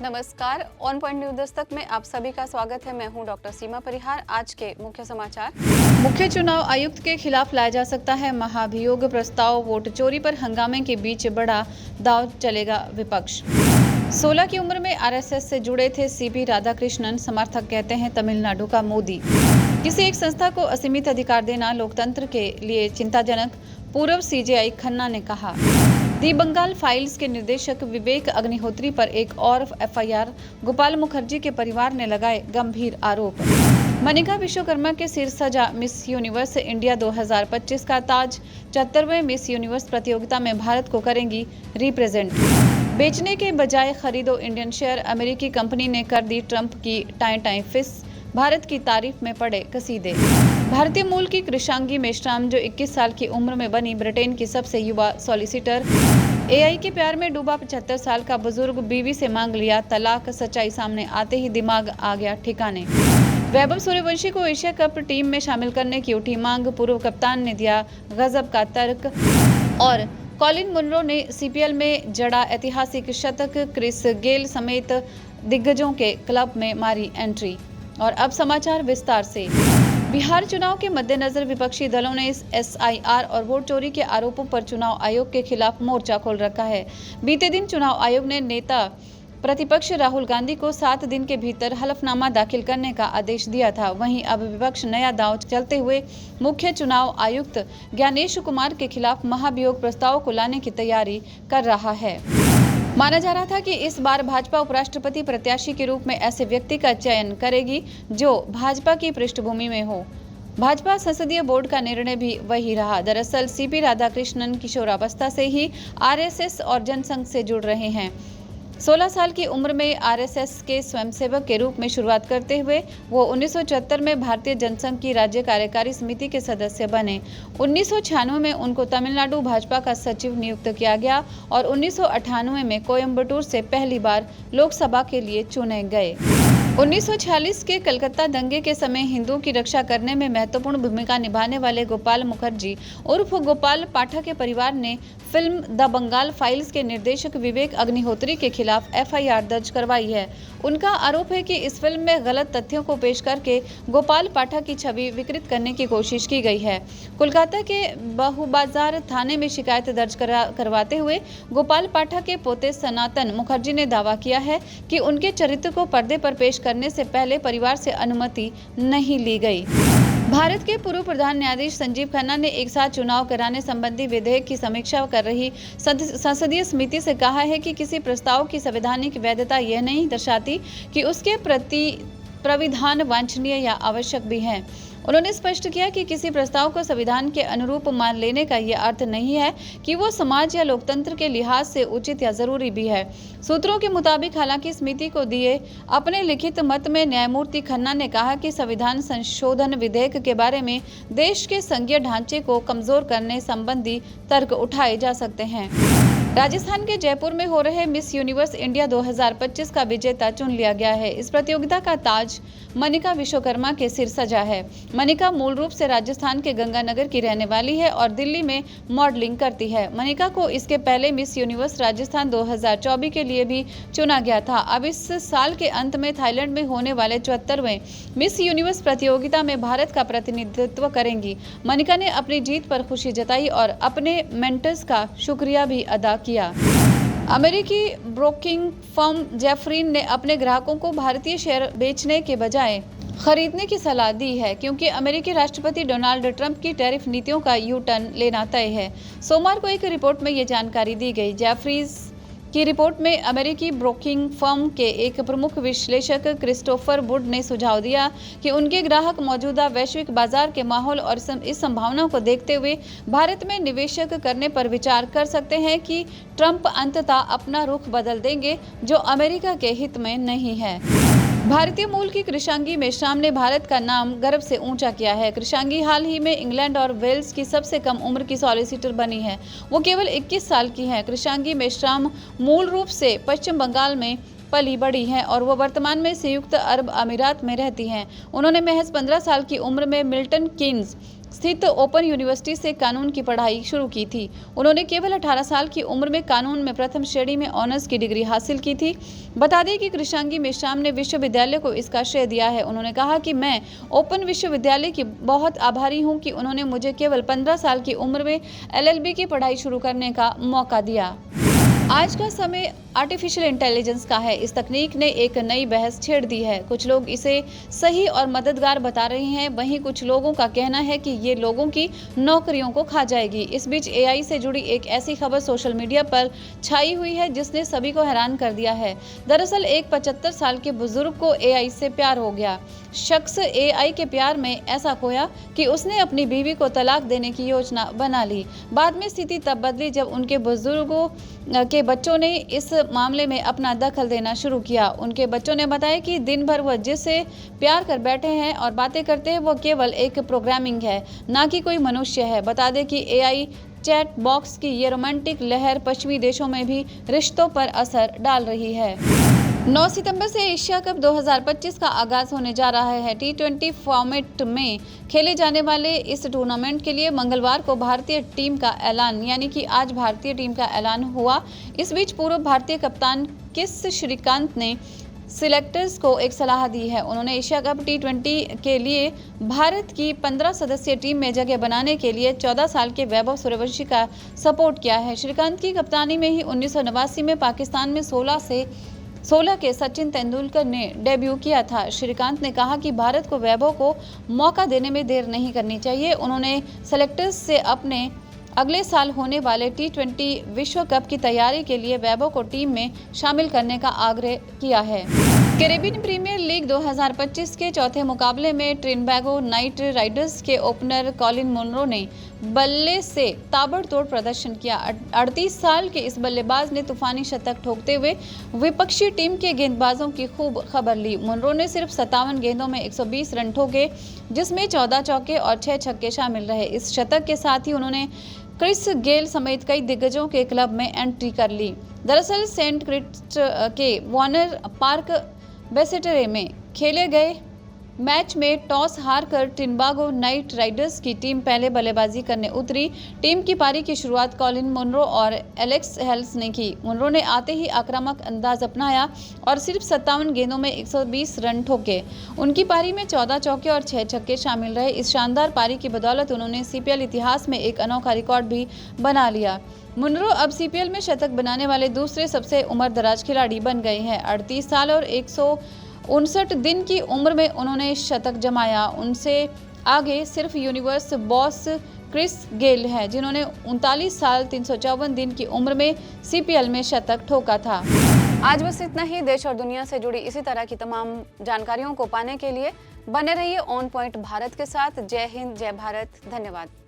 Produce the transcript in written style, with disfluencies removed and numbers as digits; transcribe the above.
नमस्कार। On point news Dastak में आप सभी का स्वागत है। मैं हूं डॉक्टर सीमा परिहार। आज के मुख्य समाचार। मुख्य चुनाव आयुक्त के खिलाफ लाया जा सकता है महाभियोग प्रस्ताव। वोट चोरी पर हंगामे के बीच बड़ा दांव चलेगा विपक्ष। 16 की उम्र में आरएसएस से जुड़े थे सीपी राधाकृष्णन, समर्थक कहते हैं तमिलनाडु का मोदी। किसी एक संस्था को असीमित अधिकार देना लोकतंत्र के लिए चिंताजनक, पूर्व सीजेआई खन्ना ने कहा। दी बंगाल फाइल्स के निर्देशक विवेक अग्निहोत्री पर एक और एफआईआर। गोपाल मुखर्जी के परिवार ने लगाए गंभीर आरोप। मनिका विश्वकर्मा के सिर सजा मिस यूनिवर्स इंडिया 2025 का ताज। 74वें मिस यूनिवर्स प्रतियोगिता में भारत को करेंगी रिप्रेजेंट। बेचने के बजाय खरीदो इंडियन शेयर, अमेरिकी कंपनी ने कर दी ट्रंप की टाएं फिस। भारत की तारीफ में पड़े कसीदे। भारतीय मूल की कृषांगी मेश्राम, जो 21 साल की उम्र में बनी ब्रिटेन की सबसे युवा सॉलिसिटर। एआई के प्यार में डूबा 75 साल का बुजुर्ग, बीवी से मांग लिया तलाक। सच्चाई सामने आते ही दिमाग आ गया ठिकाने। वैभव सूर्यवंशी को एशिया कप टीम में शामिल करने की उठी मांग। पूर्व कप्तान ने दिया गजब का तर्क। और कॉलिन मुनरो ने सीपीएल में जड़ा ऐतिहासिक शतक। क्रिस गेल समेत दिग्गजों के क्लब में मारी एंट्री। और अब समाचार विस्तार से। बिहार चुनाव के मद्देनजर विपक्षी दलों ने एसआईआर और वोट चोरी के आरोपों पर चुनाव आयोग के खिलाफ मोर्चा खोल रखा है। बीते दिन चुनाव आयोग ने नेता प्रतिपक्ष राहुल गांधी को 7 दिन के भीतर हलफनामा दाखिल करने का आदेश दिया था। वहीं अब विपक्ष नया दांव चलते हुए मुख्य चुनाव आयुक्त ज्ञानेश कुमार के खिलाफ महाभियोग प्रस्ताव को लाने की तैयारी कर रहा है। माना जा रहा था कि इस बार भाजपा उपराष्ट्रपति प्रत्याशी के रूप में ऐसे व्यक्ति का चयन करेगी जो भाजपा की पृष्ठभूमि में हो। भाजपा संसदीय बोर्ड का निर्णय भी वही रहा। दरअसल सीपी राधाकृष्णन किशोरावस्था से ही आरएसएस और जनसंघ से जुड़ रहे हैं। 16 साल की उम्र में आरएसएस के स्वयंसेवक के रूप में शुरुआत करते हुए वो 1974 में भारतीय जनसंघ की राज्य कार्यकारी समिति के सदस्य बने। 1996 में उनको तमिलनाडु भाजपा का सचिव नियुक्त किया गया और 1998 में कोयम्बटूर से पहली बार लोकसभा के लिए चुने गए। 1946 के कलकत्ता दंगे के समय हिंदुओं की रक्षा करने में महत्वपूर्ण भूमिका निभाने वाले गोपाल मुखर्जी उर्फ गोपाल पाठक के परिवार ने फिल्म द बंगाल फाइल्स के निर्देशक विवेक अग्निहोत्री के खिलाफ एफआईआर दर्ज करवाई है। उनका आरोप है कि इस फिल्म में गलत तथ्यों को पेश करके गोपाल पाठक की छवि विकृत करने की कोशिश की गई है। कोलकाता के बहुबाजार थाने में शिकायत दर्ज करवाते हुए गोपाल पाठक के पोते सनातन मुखर्जी ने दावा किया है कि उनके चरित्र को पर्दे पर पेश करने से पहले परिवार से अनुमति नहीं ली गई। भारत के पूर्व प्रधान न्यायाधीश संजीव खन्ना ने एक साथ चुनाव कराने संबंधी विधेयक की समीक्षा कर रही संसदीय समिति से कहा है कि किसी प्रस्ताव की संवैधानिक वैधता यह नहीं दर्शाती कि उसके प्रति प्राविधान वांछनीय या आवश्यक भी हैं। उन्होंने स्पष्ट किया कि किसी प्रस्ताव को संविधान के अनुरूप मान लेने का यह अर्थ नहीं है कि वो समाज या लोकतंत्र के लिहाज से उचित या जरूरी भी है। सूत्रों के मुताबिक हालांकि समिति को दिए अपने लिखित मत में न्यायमूर्ति खन्ना ने कहा कि संविधान संशोधन विधेयक के बारे में देश के संघीय ढांचे को कमजोर करने संबंधी तर्क उठाए जा सकते हैं। राजस्थान के जयपुर में हो रहे मिस यूनिवर्स इंडिया 2025 का विजेता चुन लिया गया है। इस प्रतियोगिता का ताज मनिका विश्वकर्मा के सिर सजा है। मनिका मूल रूप से राजस्थान के गंगानगर की रहने वाली है और दिल्ली में मॉडलिंग करती है। मनिका को इसके पहले मिस यूनिवर्स राजस्थान 2024 के लिए भी चुना गया था। अब इस साल के अंत में थाईलैंड में होने वाले 74वें मिस यूनिवर्स प्रतियोगिता में भारत का प्रतिनिधित्व करेंगी। मनिका ने अपनी जीत पर खुशी जताई और अपने मेंटर्स का शुक्रिया भी अदा किया। अमेरिकी ब्रोकिंग फर्म जेफरीन ने अपने ग्राहकों को भारतीय शेयर बेचने के बजाय खरीदने की सलाह दी है, क्योंकि अमेरिकी राष्ट्रपति डोनाल्ड ट्रंप की टैरिफ नीतियों का यू टर्न लेना तय है। सोमवार को एक रिपोर्ट में ये जानकारी दी गई। जेफरीज की रिपोर्ट में अमेरिकी ब्रोकिंग फर्म के एक प्रमुख विश्लेषक क्रिस्टोफर वुड ने सुझाव दिया कि उनके ग्राहक मौजूदा वैश्विक बाजार के माहौल और इस संभावना को देखते हुए भारत में निवेश करने पर विचार कर सकते हैं कि ट्रंप अंततः अपना रुख बदल देंगे, जो अमेरिका के हित में नहीं है। भारतीय मूल की कृषांगी मेश्राम ने भारत का नाम गर्व से ऊंचा किया है। कृषांगी हाल ही में इंग्लैंड और वेल्स की सबसे कम उम्र की सॉलिसिटर बनी है। वो केवल 21 साल की हैं। कृषांगी मेश्राम मूल रूप से पश्चिम बंगाल में पली बड़ी हैं और वो वर्तमान में संयुक्त अरब अमीरात में रहती हैं। उन्होंने महज 15 साल की उम्र में मिल्टन कीन्स स्थित ओपन यूनिवर्सिटी से कानून की पढ़ाई शुरू की थी। उन्होंने केवल 18 साल की उम्र में कानून में प्रथम श्रेणी में ऑनर्स की डिग्री हासिल की थी। बता दें कि कृष्णांगी मेश्राम ने विश्वविद्यालय को इसका श्रेय दिया है। उन्होंने कहा कि मैं ओपन विश्वविद्यालय की बहुत आभारी हूं कि उन्होंने मुझे केवल 15 साल की उम्र में LLB की पढ़ाई शुरू करने का मौका दिया। आज का समय आर्टिफिशियल इंटेलिजेंस का है। इस तकनीक ने एक नई बहस छेड़ दी है। कुछ लोग इसे सही और मददगार बता रहे हैं, वहीं कुछ लोगों का कहना है कि ये लोगों की नौकरियों को खा जाएगी। इस बीच AI से जुड़ी एक ऐसी खबर सोशल मीडिया पर छाई हुई है जिसने सभी को हैरान कर दिया है। दरअसल एक 75 साल के बुजुर्ग को AI से प्यार हो गया। शख्स AI के प्यार में ऐसा खोया कि उसने अपनी बीवी को तलाक देने की योजना बना ली। बाद में स्थिति तब बदली जब उनके बुजुर्गों के बच्चों ने इस मामले में अपना दखल देना शुरू किया। उनके बच्चों ने बताया कि दिन भर वह जिससे प्यार कर बैठे हैं और बातें करते हैं वो केवल एक प्रोग्रामिंग है, ना कि कोई मनुष्य है। बता दें कि AI चैट बॉक्स की ये रोमांटिक लहर पश्चिमी देशों में भी रिश्तों पर असर डाल रही है। 9 सितंबर से एशिया कप 2025 का आगाज होने जा रहा है। T20 फॉर्मेट में खेले जाने वाले इस टूर्नामेंट के लिए मंगलवार को भारतीय टीम का ऐलान, यानी कि आज भारतीय टीम का ऐलान हुआ। इस बीच पूर्व भारतीय कप्तान किस श्रीकांत ने सिलेक्टर्स को एक सलाह दी है। उन्होंने एशिया कप T20 के लिए भारत की 15 सदस्यीय टीम में जगह बनाने के लिए 14 साल के वैभव सूर्यवंशी का सपोर्ट किया है। श्रीकांत की कप्तानी में ही 1989 में पाकिस्तान में 16 के सचिन तेंदुलकर ने डेब्यू किया था। श्रीकांत ने कहा कि भारत को वैभव को मौका देने में देर नहीं करनी चाहिए। उन्होंने सेलेक्टर्स से अपने अगले साल होने वाले T20 विश्व कप की तैयारी के लिए वैभव को टीम में शामिल करने का आग्रह किया है। कैरेबियन प्रीमियर लीग 2025 के चौथे मुकाबले में ट्रिनबैगो नाइट राइडर्स के ओपनर कॉलिन मुनरो ने बल्ले से ताबड़तोड़ प्रदर्शन किया। 38 साल के इस बल्लेबाज ने तूफानी शतक ठोकते हुए विपक्षी टीम के गेंदबाजों की खूब खबर ली। मुनरो ने सिर्फ 57 गेंदों में 120 रन ठोके, जिसमें 14 चौके और 6 छक्के शामिल रहे। इस शतक के साथ ही उन्होंने क्रिस गेल समेत कई दिग्गजों के क्लब में एंट्री कर ली। दरअसल सेंट क्रिस्ट के वॉर्नर पार्क बेसेटरे में खेले गए मैच में टॉस हारकर ट्रिनबागो नाइट राइडर्स की टीम पहले बल्लेबाजी करने उतरी। टीम की पारी की शुरुआत कॉलिन मुनरो और एलेक्स हेल्स ने की। मुनरो ने आते ही आक्रामक अंदाज अपनाया और सिर्फ 57 गेंदों में 120 रन ठोके। उनकी पारी में 14 चौके और 6 छक्के शामिल रहे। इस शानदार पारी की बदौलत उन्होंने CPL इतिहास में एक अनोखा रिकॉर्ड भी बना लिया। मुनरो अब CPL में शतक बनाने वाले दूसरे सबसे उम्रदराज खिलाड़ी बन गए हैं। 38 साल और 159 दिन की उम्र में उन्होंने शतक जमाया। उनसे आगे सिर्फ यूनिवर्स बॉस क्रिस गेल है, जिन्होंने 39 साल 354 दिन की उम्र में CPL में शतक ठोका था। आज बस इतना ही। देश और दुनिया से जुड़ी इसी तरह की तमाम जानकारियों को पाने के लिए बने रहिए ऑन पॉइंट भारत के साथ। जय हिंद, जय भारत, धन्यवाद।